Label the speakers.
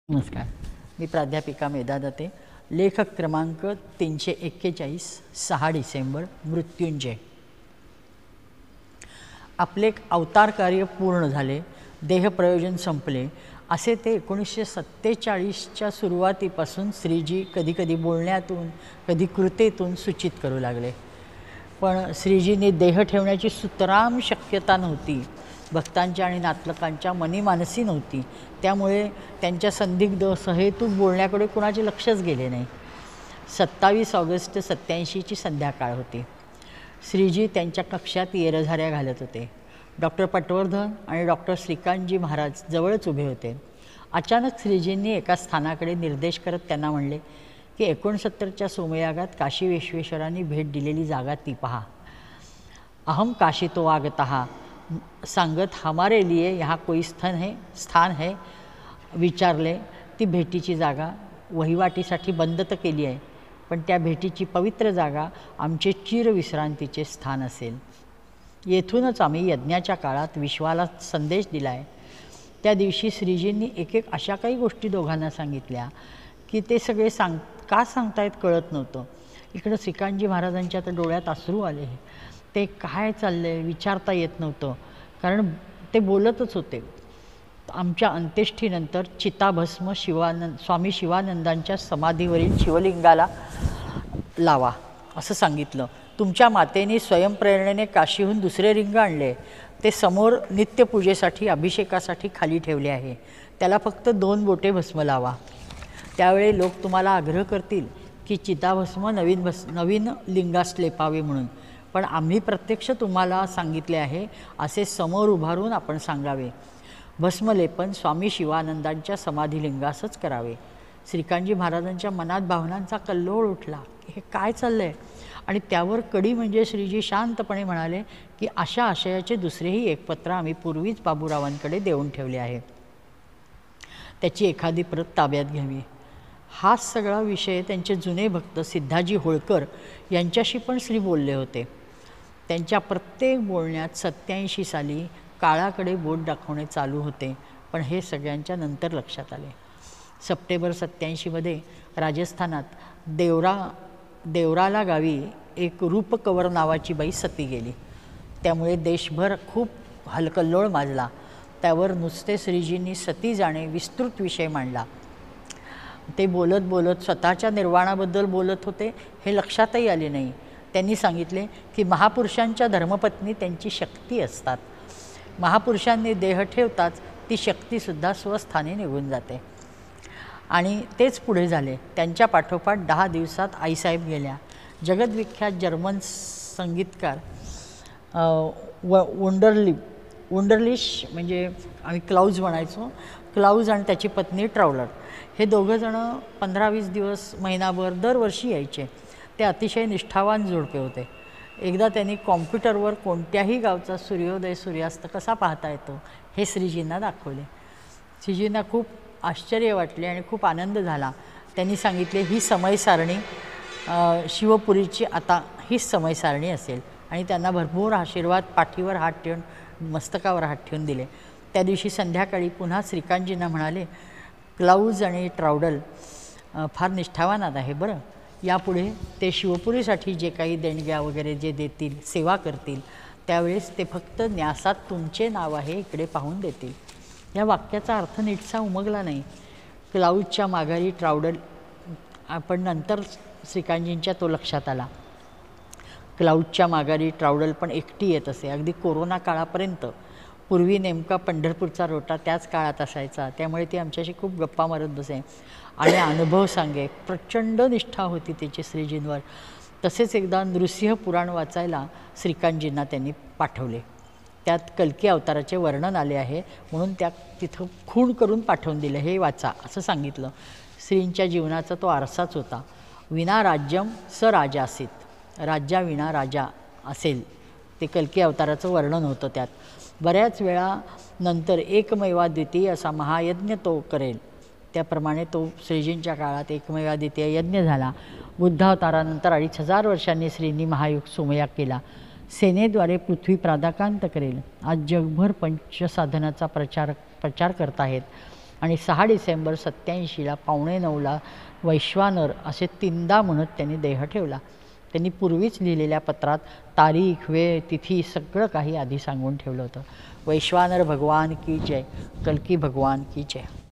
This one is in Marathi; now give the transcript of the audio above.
Speaker 1: नमस्कार. मी प्राध्यापिका मेधा दत्ते. लेखक क्रमांक 341, 6 डिसेंबर. मृत्युंजय. आपले अवतार कार्य पूर्ण झाले, देहप्रयोजन संपले असे ते 1947च्या सुरुवातीपासून श्रीजी कधीकधी बोलण्यातून कधी कृतीतून सूचित करू लागले. पण श्रीजींनी देह ठेवण्याची सुतराम शक्यता नव्हती. भक्तांच्या आणि नातलकांच्या मनी मानसी नव्हती. त्यामुळे त्यांच्या संदिग्ध सहेतूक बोलण्याकडे कुणाचे लक्षच गेले नाही. 27 ऑगस्ट 87ची संध्याकाळ होती. श्रीजी त्यांच्या कक्षात येरझाऱ्या घालत होते. डॉक्टर पटवर्धन आणि डॉक्टर श्रीकांतजी महाराज जवळच उभे होते. अचानक श्रीजींनी एका स्थानाकडे निर्देश करत त्यांना म्हणले की 69च्या सोमयागात काशी विश्वेश्वरांनी भेट दिलेली जागा ती पहा. अहम काशी तो आगतः सांगत हमारे लिए यहाँ कोई स्थान है विचारले. ती भेटीची जागा वहिवाटीसाठी बंद तर केली आहे, पण त्या भेटीची पवित्र जागा आमचे चिरविश्रांतीचे स्थान असेल. येथूनच आम्ही यज्ञाच्या काळात विश्वाला संदेश दिला आहे. त्या दिवशी श्रीजींनी एक एक अशा काही गोष्टी दोघांना सांगितल्या की ते सगळे का सांगतायत कळत नव्हतं. इकडं श्रीकांतजी महाराजांच्या तर डोळ्यात अश्रू आले. ते काय चाललंय विचारता येत नव्हतं, कारण ते बोलतच होते. आमच्या अंत्येष्टीनंतर चिताभस्म स्वामी शिवानंदांच्या समाधीवरील शिवलिंगाला लावा असं सांगितलं. तुमच्या मातेने स्वयंप्रेरणेने काशीहून दुसरे रिंग आणले. ते समोर नित्यपूजेसाठी अभिषेकासाठी खाली ठेवले आहे. त्याला फक्त 2 बोटे भस्म लावा. त्यावेळी लोक तुम्हाला आग्रह करतील की चिताभस्म नवीन लिंगास लेपावे म्हणून, पण आम्ही प्रत्यक्ष तुम्हाला सांगितले आहे असे समोर उभारून आपण सांगावे. भस्मलेपन स्वामी शिवानंदांच्या समाधिलिंगासच करावे. श्रीकांतजी महाराजांच्या मनात भावनांचा कल्लोळ उठला. हे काय चाललंय? आणि त्यावर कडी म्हणजे श्रीजी शांतपणे म्हणाले की अशा आशयाचे दुसरेही एक पत्र आम्ही पूर्वीच बाबूरावांकडे देऊन ठेवले आहे. त्याची एखादी प्रत ताब्यात घ्यावी. हा सगळा विषय त्यांचे जुने भक्त सिद्धाजी होळकर यांच्याशी पण श्री बोलले होते. त्यांच्या प्रत्येक बोलण्यात 87 साली काळाकडे बोट दाखवणे चालू होते, पण हे सगळ्यांच्या नंतर लक्षात आले. सप्टेंबर 87मध्ये राजस्थानात देवराला गावी एक रूपकवर नावाची बाई सती गेली. त्यामुळे देशभर खूप हलकल्लोळ माजला. त्यावर नुसते श्रीजींनी सती जाणे विस्तृत विषय मांडला. ते बोलत बोलत स्वतःच्या निर्वाणाबद्दल बोलत होते हे लक्षातही आले नाही. त्यांनी सांगितले की महापुरुषांच्या धर्मपत्नी त्यांची शक्ती असतात. महापुरुषांनी देह ठेवताच ती शक्तीसुद्धा स्वस्थानी निघून जाते. आणि तेच पुढे झाले. त्यांच्या पाठोपाठ 10 दिवसात आईसाहेब गेल्या. जगद्विख्यात जर्मन संगीतकार वुंडरलिश म्हणजे आम्ही क्लाउज म्हणायचो, क्लाउज आणि त्याची पत्नी ट्रॅव्हलर हे दोघंजणं 15-20 दिवस महिनाभर दरवर्षी यायचे. ते अतिशय निष्ठावान जोडपे होते. एकदा त्यांनी कॉम्प्युटरवर कोणत्याही गावचा सूर्योदय सूर्यास्त कसा पाहता येतो हे श्रीजींना दाखवले. श्रीजींना खूप आश्चर्य वाटले आणि खूप आनंद झाला. त्यांनी सांगितले ही समय सारणी शिवपुरीची आता हीच समय सारणी असेल, आणि त्यांना भरपूर आशीर्वाद पाठीवर हात ठेवून मस्तकावर हात ठेवून दिले. त्या दिवशी संध्याकाळी पुन्हा श्रीकांतजींना म्हणाले, क्लाउज आणि ट्राउडल फार निष्ठावान आहे बरं. यापुढे ते शिवपुरीसाठी जे काही देणग्या वगैरे जे देतील, सेवा करतील, त्यावेळेस ते फक्त न्यासात तुमचे नाव आहे इकडे पाहून देतील. या वाक्याचा अर्थ नीटसा उमगला नाही. क्लाउजच्या माघारी ट्राउडल, आपण नंतर श्रीकांतजींच्या तो लक्षात आला. क्लाउजच्या माघारी ट्राउडल पण एकटी येत असे, अगदी कोरोना काळापर्यंत. पूर्वी नेमका पंढरपूरचा रोटा त्याच काळात असायचा, त्यामुळे ती आमच्याशी खूप गप्पा मारत बसे आणि अनुभव सांगे. प्रचंड निष्ठा होती त्याची श्रीजींवर. तसेच एकदा नृसिंह पुराण वाचायला श्रीकांतजींना त्यांनी पाठवले. त्यात कल्की अवताराचे वर्णन आले आहे, म्हणून तिथं खूण करून पाठवून दिलं, हे वाचा असं सांगितलं. श्रींच्या जीवनाचा तो आरसाच होता. विना राज्यम स राजासीत, राज्याविना राजा असेल, ते कल्की अवताराचं वर्णन होतं त्यात. बऱ्याच वेळा नंतर एकमेवाद्वितीय असा महायज्ञ तो करेल. त्याप्रमाणे तो श्रीजींच्या काळात एकमेवाद्वितीय यज्ञ झाला. बुद्धावतारानंतर 2500 वर्षांनी श्रींनी महायुग सोमयाग केला. सेनेद्वारे पृथ्वी प्रादाकांत करेल. आज जगभर पंचसाधनाचा प्रचार करत आहेत आणि 6 डिसेंबर 87ला 8:45ला वैश्वानर असे 3दा म्हणत त्यांनी देह ठेवला. त्यांनी पूर्वीच लिहिलेल्या पत्रात तारीख, वेळ, तिथी सगळं काही आधी सांगून ठेवलं होतं. वैश्वानर भगवान की जय. कल्की भगवान की जय.